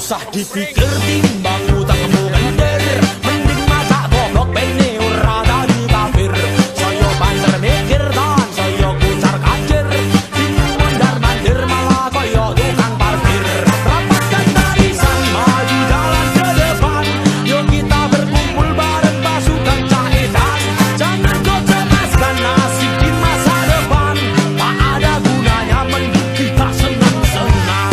usah dipikir timbang utang kamu gender. Mending masak goblok bene ora dadi kafir. Saya banter mikir dan saya kucar kacir. Bingung mondar mandir malah koyo tukang parkir. Rapatkan barisan maju jalan ke depan. Yuk kita berkumpul bareng pasukan Caedan. Jangan kau cemaskan nasib di masa depan. Tak ada gunanya mending kita senang-senang.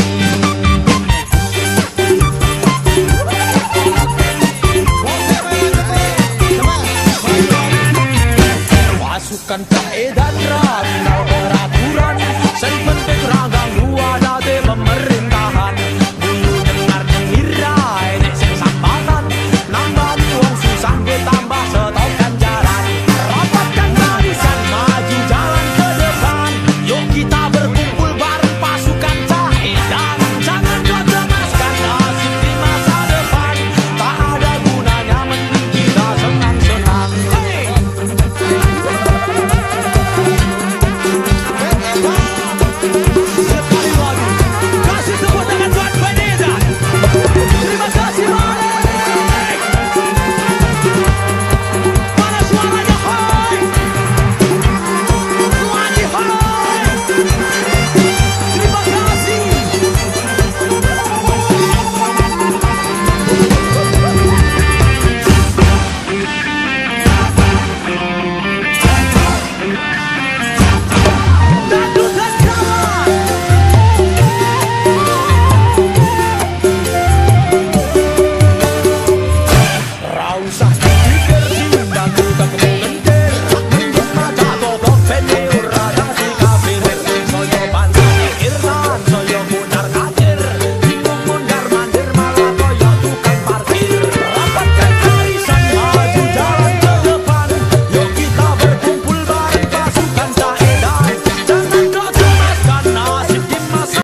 Pasukan Caedan raminal peraturan. Sen penting ranggang ada de pemerintahan. Dulu dengar dengirai nek sing sambatan. Nambani wong susah ditambah setop ganjaran. Rapatkan barisan maju jalan ke depan. Yuk kita berkumpul bareng pasukan Caedan. Jangan kau cemaskan nasib di masa depan. Tak ada gunanya mending kita senang-senang. Sekali lagi, kasih tepuk tangan buat Beneda. Terima kasih Malik. Mana suaranya hai? Semuanya hai. Terima kasih. Dangdut dan jalan. Ra usah